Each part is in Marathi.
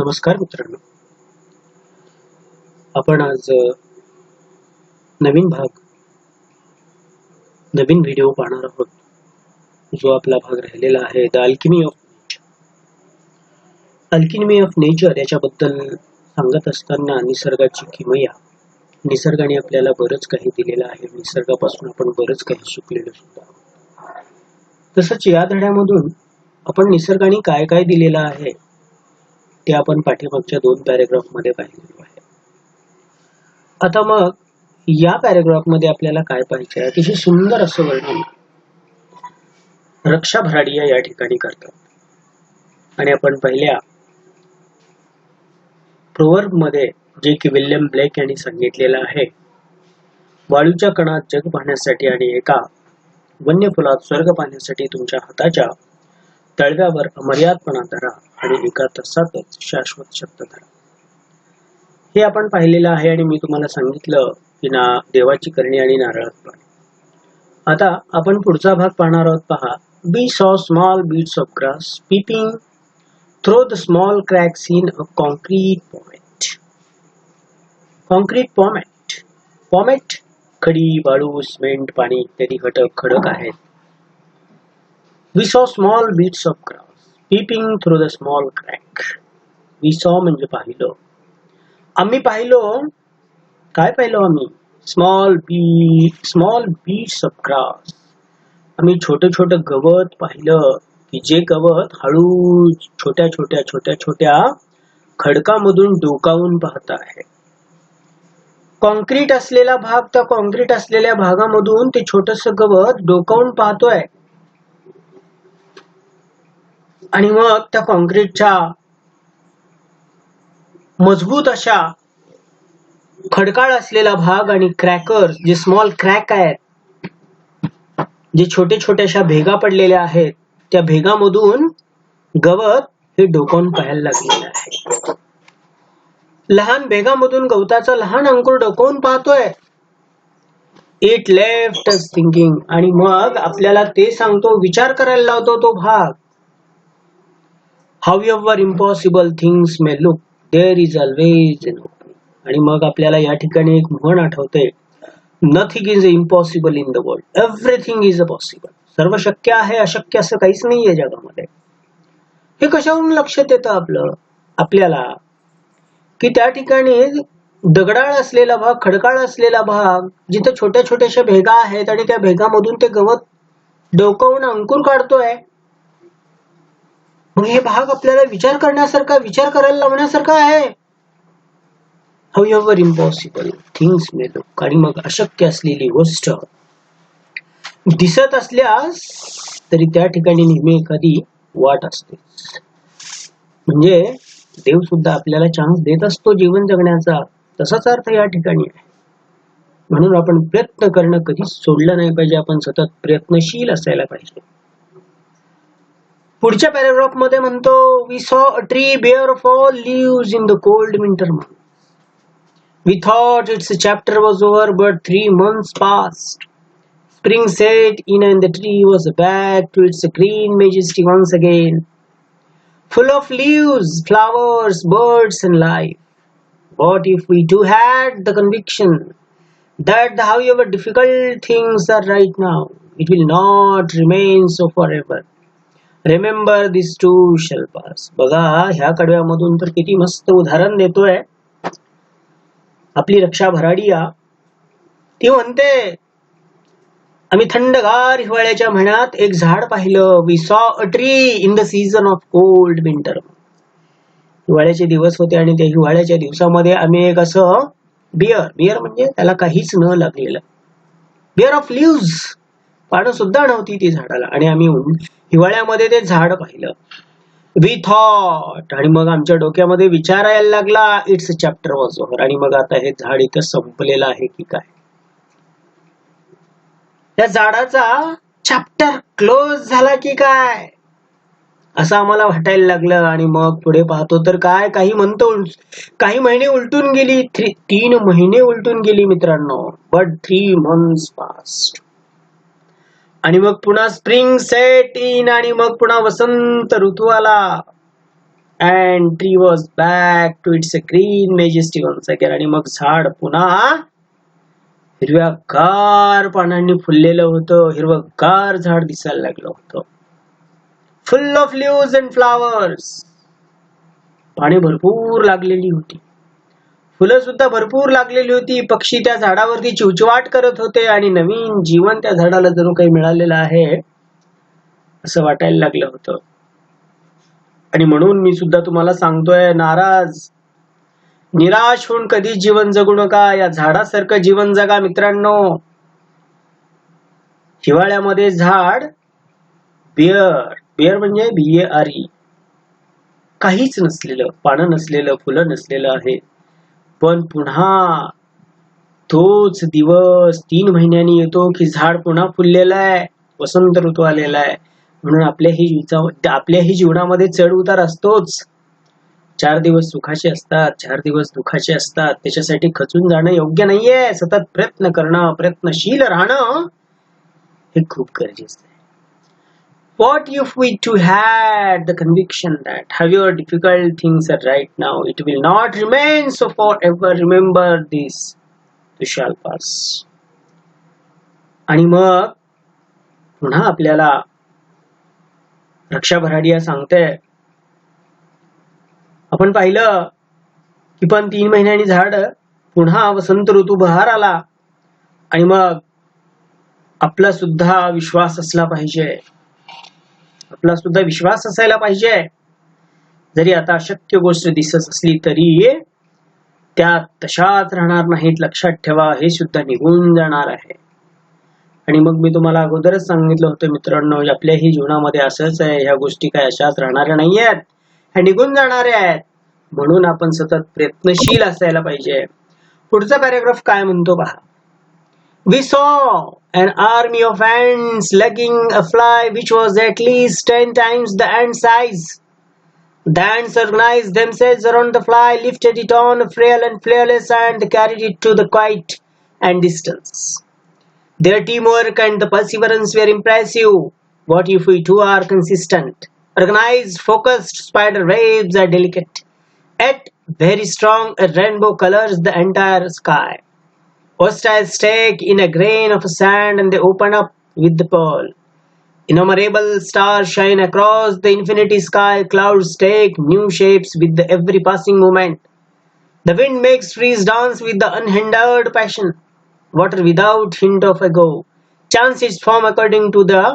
नमस्कार मित्रांनो, आपण आज नवीन व्हिडिओ पाहणार आहोत. जो आपला भाग राहिलेला आहे द अल्केमी ऑफ नेचर याच्याबद्दल सांगत असताना निसर्गाची किमया. निसर्गाने आपल्याला बरंच काही दिलेलं आहे. निसर्गापासून आपण बरंच काही शिकलेलो सुद्धा. तसंच या धड्यामधून आपण निसर्गाने काय काय दिलेलं आहे ते आपण पाठीमागच्या 2 पॅरेग्राफ मध्ये पाहिलेलो आहे. आता मग या पॅरेग्राफ मध्ये आपल्याला काय पाहिजे आहे, अतिशय सुंदर असं वर्णन रक्षा भराडिया या ठिकाणी करतात. आणि आपण पहिल्या प्रोवर्ब मध्ये जे की विल्यम ब्लेक यांनी सांगितलेलं आहे, वाळूच्या कणात जग पाहण्यासाठी आणि एका वन्य फुलात स्वर्ग पाहण्यासाठी तुमच्या हाताच्या तळव्यावर अमर्यादपणा धरा आणि एका तासातच शाश्वत शब्द धरा. हे आपण पाहिलेलं आहे आणि मी तुम्हाला सांगितलं की ना देवाची करणी आणि नारळात पाणी. आता आपण पुढचा भाग पाहणार आहोत. पहा, We saw small beads of grass peeping through the small cracks in a concrete pommet. Pommet खडी, वाळू, सिमेंट, पाणी इत्यादी घटक खडक आहेत. We saw small beads of grass peeping through the small crack. We saw म्हणजे पाहिलं. आम्ही पाहिलो. काय पाहिलो आम्ही? Small beads of grass. आम्ही छोटे छोटे गवत पाहिलं की जे गवत हळू छोट्या खडकामधून डोकावून पाहत आहे. कॉन्क्रीट असलेला भाग, त्या कॉन्क्रीट असलेल्या भागामधून ते छोटस गवत डोकावून पाहतोय. आणि मग त्या कॉन्क्रीटच्या मजबूत अशा खडकाळ असलेला भाग आणि क्रॅकर्स, जे स्मॉल क्रॅक आहेत, जे छोट्याशा भेगा पडलेल्या आहेत, त्या भेगामधून गवत हे डोकावून पाहायला लागलेलं आहे. लहान भेगामधून गवताचा लहान अंकुर डोकावून पाहतोय. It left us thinking. आणि मग आपल्याला ते सांगतो, विचार करायला लावतो तो भाग. However impossible things may look, there is always an opening. आणि मग आपल्याला या ठिकाणी एक म्हण आठवते, Nothing is impossible in the world. Everything is possible. सर्व शक्य आहे, अशक्य असं काहीच नाहीये जगामध्ये. हे कशावरून लक्षात येतं आपल्याला की त्या ठिकाणी दगडाळ असलेला भाग, खडकाळ असलेला भाग, जिथे छोट्याशा भेगा आहेत आणि त्या भेगामधून ते गवत डोकावून अंकुर काढतोय. मग हे भाग आपल्याला विचार करण्यासारखा, विचार करायला लावण्यासारखा आहे. However impossible things may look. आणि मग अशक्य असलेली गोष्ट दिसत असल्यास तरी त्या ठिकाणी नेहमी एखादी वाट असते. म्हणजे देव सुद्धा आपल्याला चान्स देत असतो जीवन जगण्याचा, तसाच अर्थ या ठिकाणी आहे. म्हणून आपण प्रयत्न करणं कधीच सोडलं नाही पाहिजे. आपण सतत प्रयत्नशील असायला पाहिजे. पुढच्या पॅराग्राफ मध्ये म्हणतो, We saw a tree bare of all leaves in the cold winter month. We thought its chapter was over, but 3 months passed. Spring set in and the tree was back to its green majesty once again, full of leaves, flowers, birds and life. What if we too had the conviction that however difficult things are right now, it will not remain so forever. Remember this too shall pass. बघा, ह्या कडव्यामधून तर किती मस्त उदाहरण देतोय आपली रक्षा भराडिया. ती म्हणते, आम्ही थंडगार हिवाळ्याच्या महिन्यात एक झाड पाहिलं. We saw a tree in the season of cold winter. हिवाळ्याचे दिवस होते आणि त्या हिवाळ्याच्या दिवसामध्ये आम्ही एक असं बियर म्हणजे त्याला काहीच न लागलेलं, बियर ऑफ लीव्स, पानं सुद्धा नव्हती ती झाडाला, आणि आम्ही हिवाळ्यामध्ये ते झाड पाहिलं. We thought. आणि मग आमच्या डोक्यामध्ये विचारायला लागला, it's a chapter was over. आणि मग आता हे झाड इथं संपलेलं आहे की काय? त्या झाडाचा चॅप्टर क्लोज झाला की काय असं आम्हाला वाटायला लागलं. आणि मग पुढे पाहतो तर काय, काही महिने उलटून गेली. 3 महिने उलटून गेली मित्रांनो. But 3 months passed. आणि मग पुन्हा स्प्रिंग सेट इन. आणि मग पुन्हा वसंत ऋतू आला. and tree was back to its green majesty once again. आणि मग झाड पुन्हा हिरव्यागार पानांनी फुललेलं होतं. हिरवगार झाड दिसायला लागलं होतं. फुल ऑफ लीव्स अँड फ्लावर्स. पाने भरपूर लागलेली होती. फुलं सुद्धा भरपूर लागलेली होती. पक्षी त्या झाडावरती चिवचिवाट करत होते आणि नवीन जीवन त्या झाडाला जणू काही मिळालेलं आहे असं वाटायला लागलं होतं. आणि म्हणून मी सुद्धा तुम्हाला सांगतोय, नाराज निराश होऊन कधी जीवन जगू नका. या झाडासारखं जीवन जगा मित्रांनो. हिवाळ्यामध्ये झाड बियर म्हणजे BARE, काहीच नसलेलं, पानं नसलेलं, फुलं नसलेलं आहे. पण पुन्हा तोच दिवस 3 महिन्यांनी येतो की झाड पुन्हा फुललेलं आहे. वसंत ऋतू आलेला आहे. म्हणून आपल्याही जीवनामध्ये चढ उतार असतोच. 4 दिवस सुखाचे असतात, 4 दिवस दुःखाचे असतात. त्याच्यासाठी खचून जाणं योग्य नाहीये. सतत प्रयत्न करणं, प्रयत्नशील राहणं हे खूप गरजेचं आहे. What if we too had the conviction that however difficult things are right now, it will not remain so forever. Remember this, you shall pass. आणि मग पुन्हा आपल्याला रक्षा भराडिया सांगते, आपण पाहिलं की पण 3 महिन्यांनी झाड पुन्हा वसंत ऋतू बहार आला. आणि मग आपला सुद्धा विश्वास असला पाहिजे. आपला सुद्धा विश्वास असायला पाहिजे. जरी आता अशक्य गोष्ट दिसत असली तरी त्या तशाच राहणार नाहीत. लक्षात ठेवा, हे सुद्धा निघून जाणार आहे. आणि मग मी तुम्हाला अगोदरच सांगितलं होतं मित्रांनो, आपल्याही जीवनामध्ये असंच आहे. ह्या गोष्टी काय अशाच राहणाऱ्या नाहीयेत, ह्या निघून जाणाऱ्या आहेत. म्हणून आपण सतत प्रयत्नशील असायला पाहिजे. पुढचा पॅराग्राफ काय म्हणतो पहा. We saw an army of ants lugging a fly which was at least 10 times the ant size. The ants organized themselves around the fly, lifted it on a frail and fearless and carried it to the quiet and distance. Their teamwork and the perseverance were impressive. What if we too are consistent? Organized, focused, spider webs are delicate, yet very strong. A rainbow colors the entire sky. Hostiles take in a grain of sand and they open up with the pearl. Innumerable stars shine across the infinity sky. Clouds take new shapes with every passing moment. The wind makes trees dance with the unhindered passion. Water without hint of a go. Chances form according to the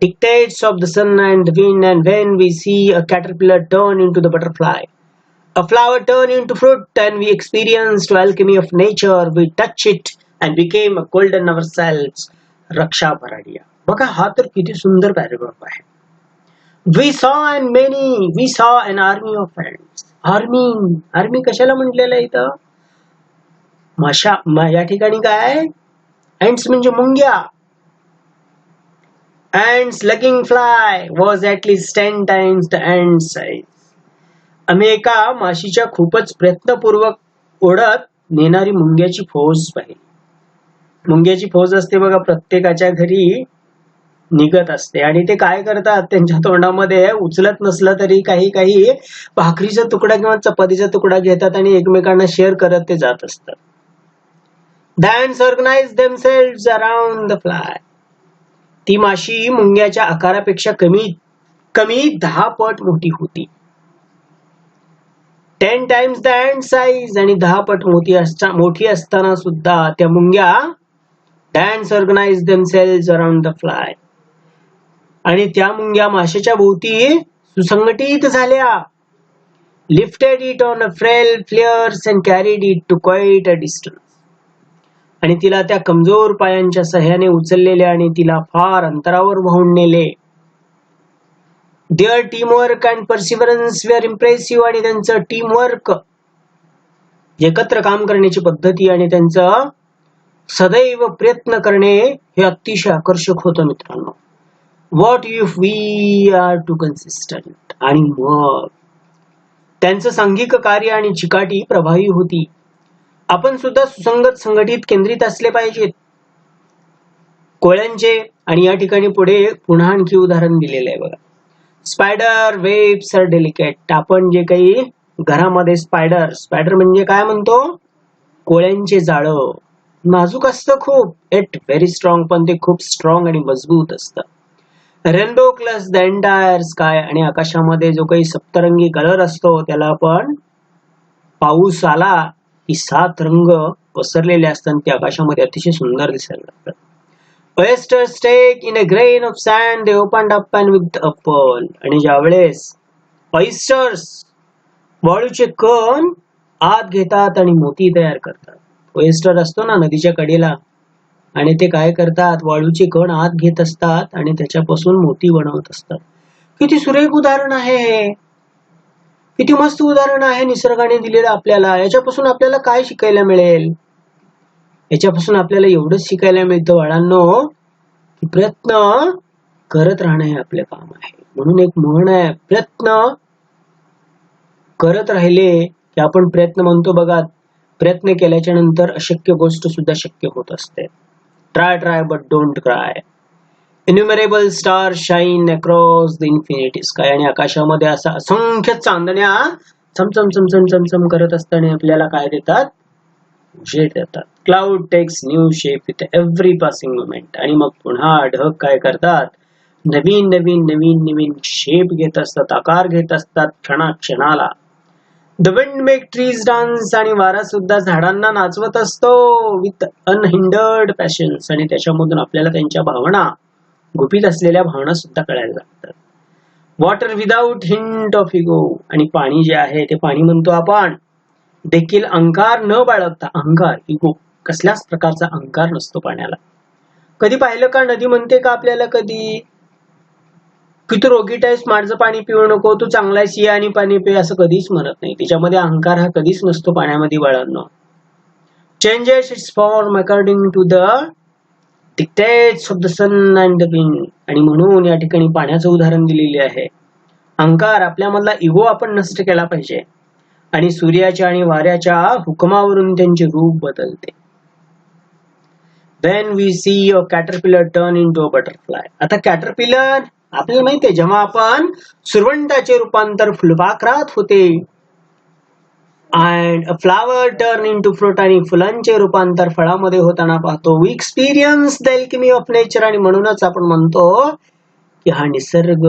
dictates of the sun and the wind. And when we see a caterpillar turn into the butterfly, a flower turn into fruit, and we experienced alchemy of nature, we touch it and became golden ourselves. रक्षा भराडिया. बघा, हा तर किती सुंदर पॅराग्राफ आहे. We saw an army of ants. Army कशाला म्हटलेलं आहे इथं? या ठिकाणी काय? ants म्हणजे मुंग्या. Ants lugging fly was at least 10 times the ant size. आम्ही एका माशीच्या खूपच प्रयत्नपूर्वक ओढत नेणारी मुंग्याची फौज पाहिली. मुंग्याची फौज असते बघा, प्रत्येकाच्या घरी निघत असते. आणि ते काय करतात, त्यांच्या तोंडामध्ये उचलत नसलं तरी काही भाकरीचा तुकडा किंवा चपातीचा तुकडा घेतात आणि एकमेकांना शेअर करत ते जात असतात. The ants organize themselves around the fly. ती माशी मुंग्याच्या आकारापेक्षा कमी 10 पट मोठी होती. 10 times the ant size. आणि 10 पट मोठी असताना सुद्धा त्या मुंग्या ants organize themselves around the fly. आणि त्या मुंग्या माशाच्या भोवती सुसंघटित झाल्या. Lifted it on a frail flares and carried it to quite a distance. आणि तिला त्या कमजोर पायांच्या सहाय्याने उचललेले आणि तिला फार अंतरावर वाहून नेले. Their teamwork and perseverance were impressive. आणि त्यांचं टीमवर्क, एकत्र काम करण्याची पद्धती आणि त्यांचं सदैव प्रयत्न करणे हे अतिशय आकर्षक होतं मित्रांनो. What if we are too consistent? आणि मग त्यांचं सांघिक कार्य आणि चिकाटी प्रभावी होती. आपण सुद्धा सुसंगत, संघटित, केंद्रित असले पाहिजेत. कोळ्यांचे आणि या ठिकाणी पुढे पुन्हा आणखी उदाहरण दिलेलं आहे बघा. Spider webs are delicate. आपण जे काही घरामध्ये स्पायडर म्हणजे काय म्हणतो, कोळ्यांचे जाळं नाजूक असतं खूप, इट व्हेरी स्ट्रॉंग, पण ते खूप स्ट्रॉंग आणि मजबूत असतं. रेनबो क्लस द एंटायर स्काय, आणि आकाशामध्ये जो काही सप्तरंगी कलर असतो त्याला आपण पाऊस आला की 7 रंग पसरलेले असतात, ते आकाशामध्ये अतिशय सुंदर दिसायला लागतात. Oysters stake in a grain of sand, they opened up and with a pearl. आणि ज्यावेळेस ऑयस्टर्स वाळूचे कण आत घेतात आणि मोती तयार करतात. ऑयस्टर असतो ना नदीच्या कडेला, आणि ते काय करतात, वाळूचे कण आत घेत असतात आणि त्याच्यापासून मोती बनवत असतात. किती सुरेख उदाहरण आहे हे, किती मस्त उदाहरण आहे निसर्गाने दिलेलं आपल्याला. याच्यापासून आपल्याला काय शिकायला मिळेल? याच्यापासून आपल्याला एवढंच शिकायला मिळतं बाळांनो, की प्रयत्न करत राहणं हे आपलं काम आहे. म्हणून एक म्हण आहे, प्रयत्न करत राहिले की आपण प्रयत्न म्हणतो बघा, प्रयत्न केल्याच्या नंतर अशक्य गोष्ट सुद्धा शक्य होत असते. Try but don't cry. Innumerable star shine across the infinity sky, आणि आकाशामध्ये असा असंख्य चांदण्या चमचम चमचम चमचम करत असताना आपल्याला काय देतात, उजेड देतात. Cloud takes new shape with every passing moment, आणि मग पुन्हा ढग काय करतात, नवीन नवीन नवीन नवीन शेप घेत असतात, आकार घेत असतात क्षणाक्षणाला. The wind make trees dance, आणि वारा सुद्धा झाडांना नाचवत असतो विथ अनहिंडर्ड पॅशन्स, आणि त्याच्यामधून आपल्याला त्यांच्या भावना, गुपित असलेल्या भावना सुद्धा कळायला लागतात. Water without hint of ego, आणि पाणी जे आहे ते पाणी म्हणतो आपण, देखील अहंकार न बाळगता, अहंकार इगो कसल्याच प्रकारचा अहंकार नसतो पाण्याला. कधी पाहिलं का नदी म्हणते का आपल्याला कधी की तू रोगीट आहेस, माझं पाणी पिऊ नको, तू चांगला आहेस, ये आणि पाणी पे, असं कधीच म्हणत नाही. तिच्यामध्ये अहंकार हा कधीच नसतो पाण्यामध्ये बाळांनो. Changes its form according to the dictates of the sun and the wind, आणि म्हणून या ठिकाणी पाण्याचं उदाहरण दिलेले आहे. अहंकार, आपल्यामधला इगो आपण नष्ट केला पाहिजे, आणि सूर्याच्या आणि वाऱ्याच्या हुकमावरून त्यांचे रूप बदलते. When we see a caterpillar turn into a butterfly. आता कॅटरपिलर आपल्याला माहितीये, जेव्हा आपण सुरवंटाचे रूपांतर फुलपाखरात होते, and a flower turn into fruit, आणि फुलांचे रूपांतर फळामध्ये होताना पाहतो. We experience the alchemy of nature, आणि म्हणूनच आपण म्हणतो की हा निसर्ग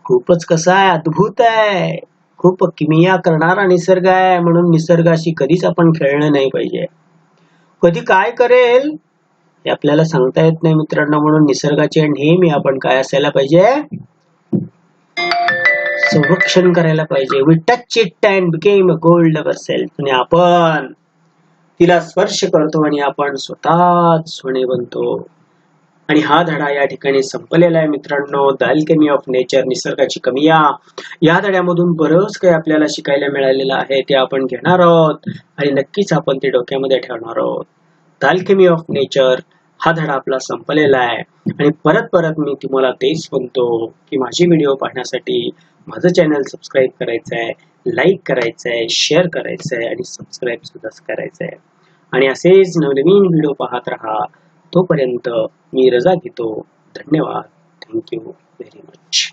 खूपच कसा आहे, अद्भुत आहे, खूप किमिया करणारा निसर्ग आहे. म्हणून निसर्गाशी कधीच आपण खेळणं नाही पाहिजे. कधी काय करेल हे आपल्याला सांगता येत नाही मित्रांनो, म्हणून निसर्गाचे नेहमी आपण काय असायला पाहिजे, संरक्षण करायला पाहिजे. We touch it and became a gold ourself, आणि आपण तिला स्पर्श करतो आणि आपण स्वतःच सोने बनतो. आणि हा धडा या ठिकाणी संपलेला आहे मित्रांनो, द अल्केमी ऑफ नेचर, निसर्गाची कमिया. या धड्यामधून बरंच काही आपल्याला शिकायला मिळालेलं आहे, ते आपण घेणार आहोत आणि नक्कीच आपण ते डोक्यामध्ये ठेवणार आहोत. द अल्केमी ऑफ नेचर हा धडा आपला संपलेला आहे. आणि परत परत मी तुम्हाला तेच म्हणतो की माझे व्हिडिओ पाहण्यासाठी माझं चॅनल सबस्क्राईब करायचं आहे, लाईक करायचं आहे, शेअर करायचं आहे, आणि सबस्क्राईब सुद्धा करायचं आहे. आणि असेच नवनवीन व्हिडिओ पाहत राहा. तोपर्यंत मी रजा घेतो. धन्यवाद. Thank you very much.